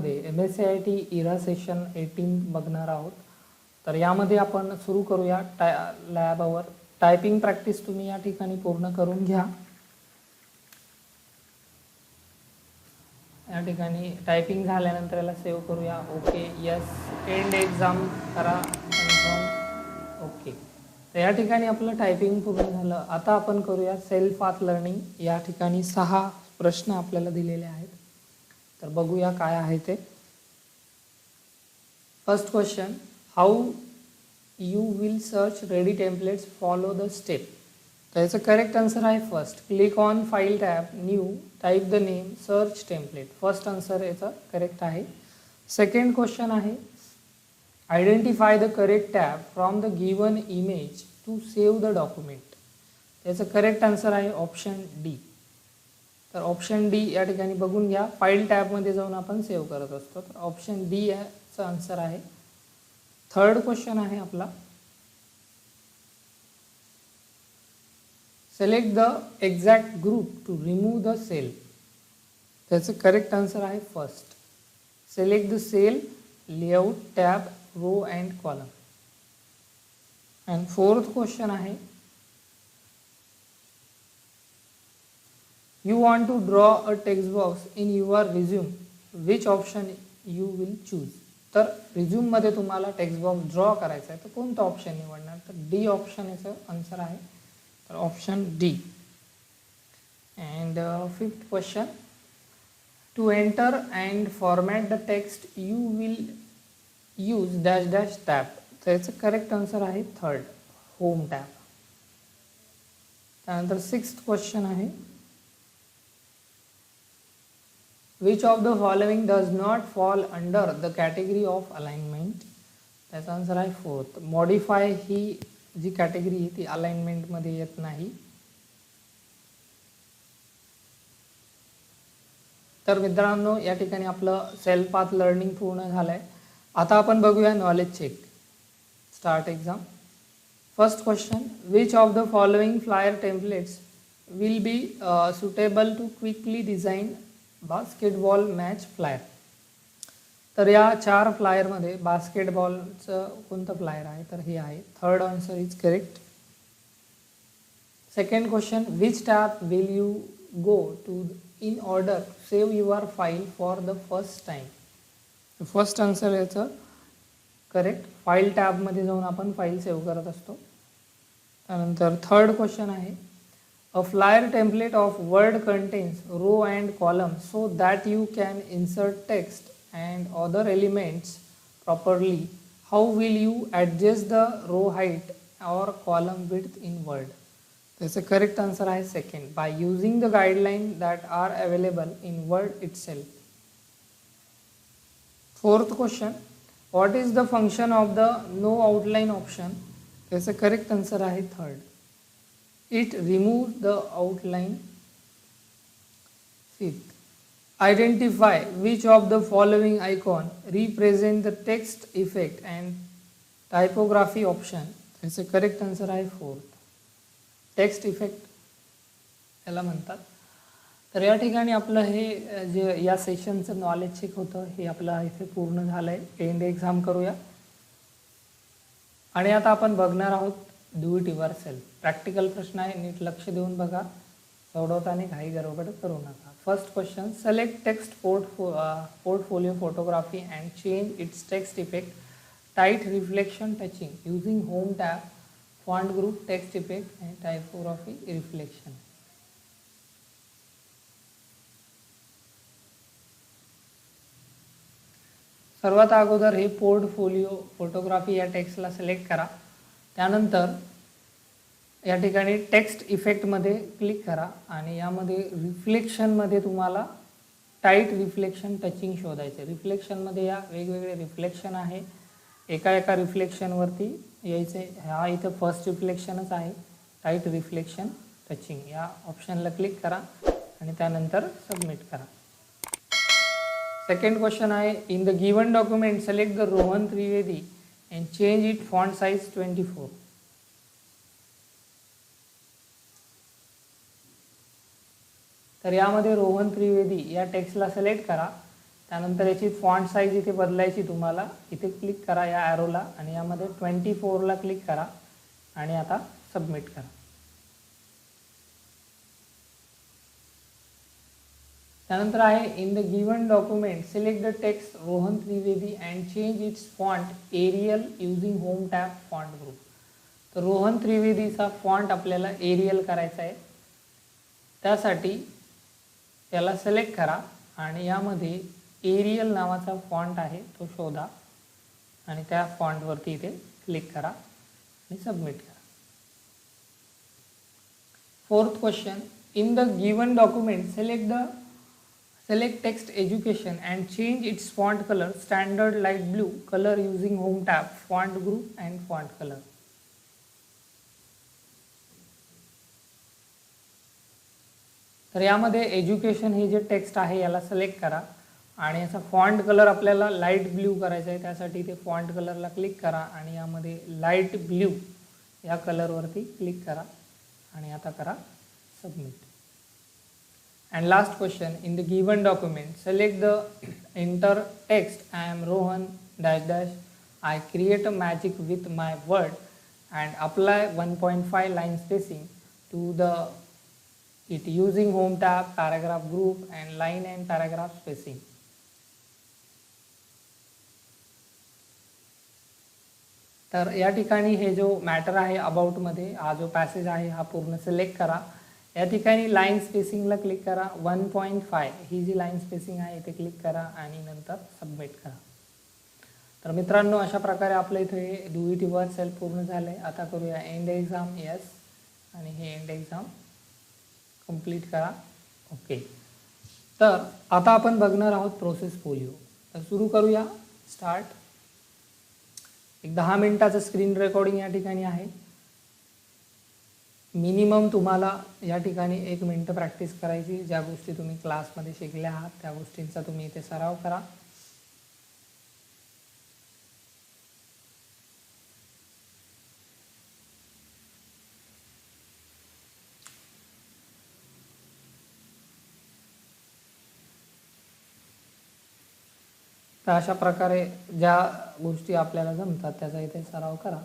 MSCIT इरा session 18 बघणार आहोत. तर यामध्ये आपण सुरू करूया लॅबवर. टायपिंग प्रॅक्टिस तुम्ही या ठिकाणी पूर्ण करून घ्या. या ठिकाणी टायपिंग झाल्यानंतर याला सेव्ह करूया. ओके, यस, एंड एक्झाम करा, कन्फर्म, ओके. तर या ठिकाणी आपलं टायपिंग पूर्ण झालं. आता आपण करूया सेल्फ पाथ लर्निंग. या ठिकाणी 6 प्रश्न आपल्याला दिलेले आहेत. तर बघूया काय आहे ते. First question, how you will search ready templates, follow the step. तर याचं करेक्ट आन्सर आहे first, click on file tab, new, type the name, search template. First answer याचं करेक्ट आहे. सेकंड क्वेश्चन आहे, identify the correct tab from the given image to save the document. याचं correct answer आहे option D. तर option D या ठिकाणी बघून घ्या. फाईल टॅबमध्ये जाऊन आपण सेव्ह करत असतो. तर ऑप्शन डी याचं आन्सर आहे. थर्ड क्वेश्चन आहे आपला, select the exact group to remove the cell. त्याचं करेक्ट आन्सर आहे first, select the cell, layout, tab, row and column. And fourth question आहे, you want to draw a text box in your resume, which option you will choose. तर resume मध्ये तुम्हाला text box draw करायचा आहे तर कोणता option निवडणार. तर डी ऑप्शन याचं आन्सर आहे. तर option D. And fifth question, to enter and format the text you will use dash dash tab. तर याचं करेक्ट आन्सर आहे थर्ड, होम टॅब. त्यानंतर सिक्स्थ क्वेश्चन आहे, which of the following does not fall under the category of alignment. त्याचा answer आहे fourth, modify ही जी category आहे ती अलाइनमेंटमध्ये येत नाही. तर मित्रांनो या ठिकाणी आपलं सेल्फ पाथ लर्निंग पूर्ण झालं आहे. आता आपण बघूया knowledge check. Start exam. First question, which of the following flyer templates will be suitable to quickly design basketball match flyer. तर या 4 फ्लायरमध्ये बास्केटबॉलचं कोणतं फ्लायर आहे तर हे आहे. Third answer is correct. Second question, which tab will you go to in order save your file for the first time. First answer याचं correct, file टॅबमध्ये जाऊन आपण फाईल सेव्ह करत असतो. त्यानंतर थर्ड क्वेश्चन आहे, a flyer template of word contains row and column so that you can insert text and other elements properly. How will you adjust the row height or column width in Word? That's a correct answer is second, by using the guidelines that are available in Word itself. Fourth question, what is the function of the no outline option? That's a correct answer is third, it removes the outline. Fifth, identify which of the following icon represent the text effect and typography option. That's a correct answer is fourth, text effect याला म्हणतात. तर या ठिकाणी आपलं हे जे या सेशनचं knowledge check होतं हे आपलं इथे पूर्ण झालं आहे. एंड एक्झाम करूया. आणि आता आपण बघणार आहोत do it your self. Practical प्रश्न आहे, नीट लक्ष देऊन बघा, सोडवताना घाई गडबड करू नका. First question, select text portfolio photography and change its text effect, tight reflection touching using home tab, font group, text effect and typography reflection. सर्वात अगोदर हे पोर्टफोलिओ फोटोग्राफी या टेक्स्टला सिलेक्ट करा. त्यानंतर या ठिकाणी टेक्स्ट इफेक्टमध्ये क्लिक करा आणि यामध्ये रिफ्लेक्शनमध्ये तुम्हाला टाईट रिफ्लेक्शन टचिंग शोधायचे. रिफ्लेक्शनमध्ये या वेगवेगळे रिफ्लेक्शन आहे, एका रिफ्लेक्शनवरती यायचे. हा इथं फर्स्ट रिफ्लेक्शनच आहे, टाईट रिफ्लेक्शन टचिंग. या ऑप्शनला क्लिक करा आणि त्यानंतर सबमिट करा. सेकंड क्वेश्चन आहे, in the given document select the Rohan Trivedi and change it font size 24. तर यामध्ये रोहन त्रिवेदी या टेक्स्टला सिलेक्ट करा त्यानंतर याची फॉन्ट साईज इथे बदलायची तुम्हाला, इथे क्लिक करा या ॲरोला आणि यामध्ये 24ला क्लिक करा आणि आता सबमिट करा. त्यानंतर आहे in the given document select the text Rohan Trivedi and change its font Arial using home tab font group. तर रोहन त्रिवेदीचा फॉन्ट आपल्याला एरियल करायचा आहे. त्यासाठी याला सिलेक्ट करा आणि यामध्ये एरियल नावाचा फॉन्ट आहे तो शोधा आणि त्या फॉन्टवरती इथे क्लिक करा आणि सबमिट करा. 4th question in the given document select text education and change its font color standard light blue color using home tab font group and font color. तर यामध्ये एज्युकेशन हे जे टेक्स्ट आहे याला सिलेक्ट करा आणि याचा फॉन्ट कलर आपल्याला लाईट ब्ल्यू करायचा आहे. त्यासाठी ते फॉन्ट कलरला क्लिक करा आणि यामध्ये लाईट ब्ल्यू या कलरवरती क्लिक करा आणि आता करा submit. And last question in the given document select the enter text I am Rohan dash dash I create a magic with my word and apply 1.5 line spacing to the it using home tab paragraph group and line and paragraph spacing. तर या ठिकाणी हे जो matter आहे about मध्ये हा जो passage आहे हा पूर्ण सिलेक्ट करा. या ठिकाणी लाईन स्पेसिंगला क्लिक करा 1.5 ही जी लाईन स्पेसिंग आहे इथे क्लिक करा आणि नंतर सबमिट करा. तर मित्रांनो अशा प्रकारे आपलं इथे डू इट युअर सेल्फ पूर्ण झालं आहे. आता करूया एंड एक्झाम. येस आणि हे एंड एक्झाम कंप्लीट करा. ओके. तर आता आपण बघणार आहोत प्रोसेस फोलिओ. तर सुरू करूया. स्टार्ट. एक 10 मिनिटाचं स्क्रीन रेकॉर्डिंग या ठिकाणी आहे. मिनिमम तुम्हाला या ठिकाणी 1 मिनिट प्रॅक्टिस करायची. ज्या गोष्टी तुम्ही क्लासमध्ये शिकल्या आहात त्या गोष्टींचा तुम्ही इथे सराव करा. तर अशा प्रकारे ज्या गोष्टी आपल्याला जमतात त्याचा इथे सराव करा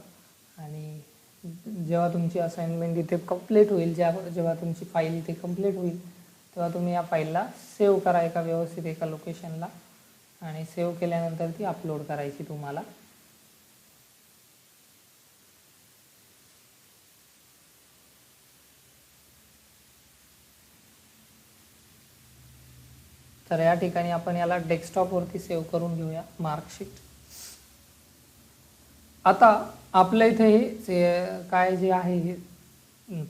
आणि जेव्हा तुमची असाइनमेंट इथे कंप्लीट होईल, जेव्हा तुमची फाईल इथे कंप्लीट होईल तेव्हा तुम्ही या फाईलला सेव्ह करा एका व्यवस्थित एका लोकेशनला आणि सेव्ह केल्यानंतर ती अपलोड करायची तुम्हाला. तर या ठिकाणी आपण याला डेस्कटॉपवरती सेव्ह करून घेऊया मार्कशीट. आता आपल्या इथे हे काय जे आहे हे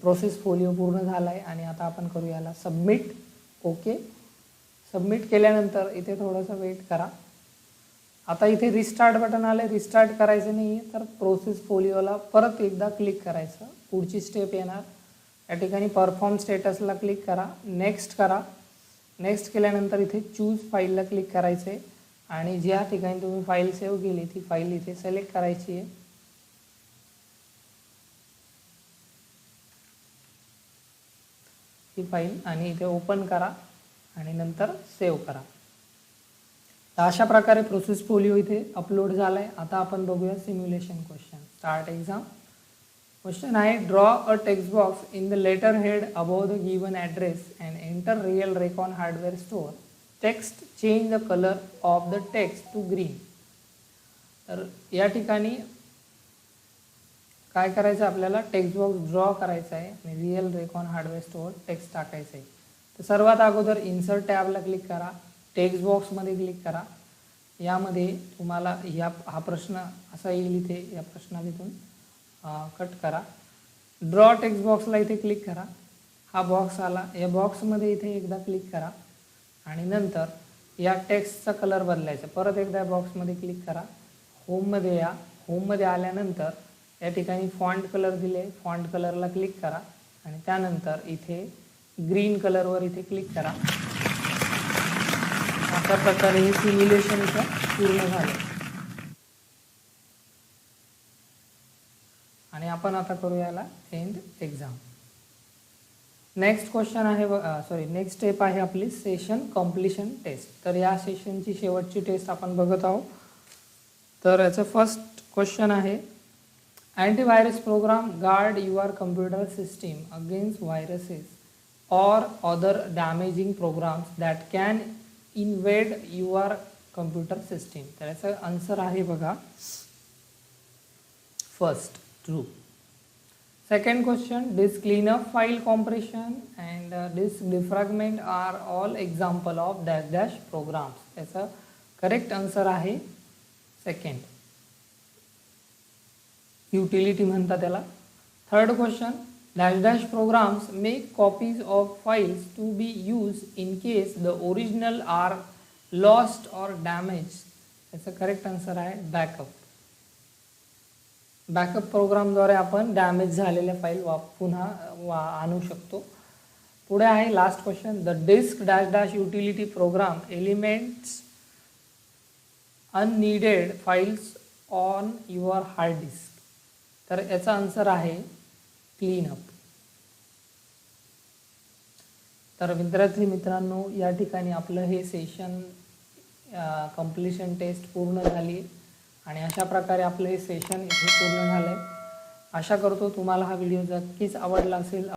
प्रोसेस फोलिओ पूर्ण झाला आहे आणि आता आपण करूया याला सबमिट. ओके. सबमिट केल्यानंतर इथे थोडंसं वेट करा. आता इथे रिस्टार्ट बटन आलं. रिस्टार्ट करायचं नाही आहे तर प्रोसेस फोलिओला परत एकदा क्लिक करायचं. पुढची स्टेप येणार. या ठिकाणी परफॉर्म स्टेटसला क्लिक करा. नेक्स्ट करा. नेक्स्ट केल्यानंतर इथे चूज फाईलला क्लिक करायचं आहे आणि ज्या ठिकाणी तुम्ही फाईल सेव्ह केली ती फाईल इथे सिलेक्ट करायची आहे. ही फाईल आणि इथे ओपन करा आणि नंतर सेव्ह करा. तर अशा प्रकारे प्रोसेस फोलिओ इथे अपलोड झाला आहे. आता आपण बघूया simulation question. Start exam. Question आहे draw a text box in the letter head above the given address and enter real recon hardware store. Text change the colour of the text to green. तर या ठिकाणी काय करायचं आपल्याला text box draw करायचा आहे आणि real recon hardware store text टाकायचं आहे. तर सर्वात अगोदर इन्सर्ट टॅबला क्लिक करा. टेक्स्ट बॉक्समध्ये क्लिक करा. यामध्ये तुम्हाला हा प्रश्न असा येईल इथे. या प्रश्नाला इथून कट करा. ड्रॉ टेक्स्ट बॉक्सला इथे क्लिक करा. हा बॉक्स आला. या बॉक्समध्ये इथे एकदा क्लिक करा आणि नंतर या टेक्स्टचा कलर बदलायचा. परत एकदा बॉक्समध्ये क्लिक करा. होममध्ये या. होममध्ये आल्यानंतर या ठिकाणी फॉन्ट कलर दिले. फॉन्ट कलरला क्लिक करा आणि त्यानंतर इथे ग्रीन कलरवर इथे क्लिक करा. अशा प्रकारे हे सिम्युलेशन इथं पूर्ण झालं आणि आपण आता करूया याला एंड एक्झाम. नेक्स्ट क्वेश्चन आहे नेक्स्ट स्टेप आहे आपली सेशन कम्प्लिशन टेस्ट. तर या सेशनची शेवटची टेस्ट आपण बघत आहोत. तर याचं फर्स्ट क्वेश्चन आहे, antivirus program guard your computer system against viruses or other damaging programs that can invade your computer system. तर याचा आन्सर आहे बघा first true. Second question, disk cleanup, file compression and disk defragment are all example of dash dash programs. याचा correct answer आहे second, utility म्हणतात त्याला. Third question, dash dash programs make copies of files to be used in case the original are lost or damaged. याचा correct answer आहे backup. Backup प्रोग्रामद्वारे आपण damage झालेल्या file पुन्हा आणू शकतो. पुढे आहे last question, the disk dash dash utility program eliminates unneeded files on your hard disk. तर याचा आन्सर आहे क्लीनअप. तर विद्यार्थी मित्रांनो, या ठिकाणी आपलं हे सेशन कंप्लिशन टेस्ट पूर्ण झाली आणि अशा प्रकारे आपलं हे सेशन इथे पूर्ण झालं आहे. आशा करतो तुम्हाला हा व्हिडिओ नक्कीच आवडला असेल.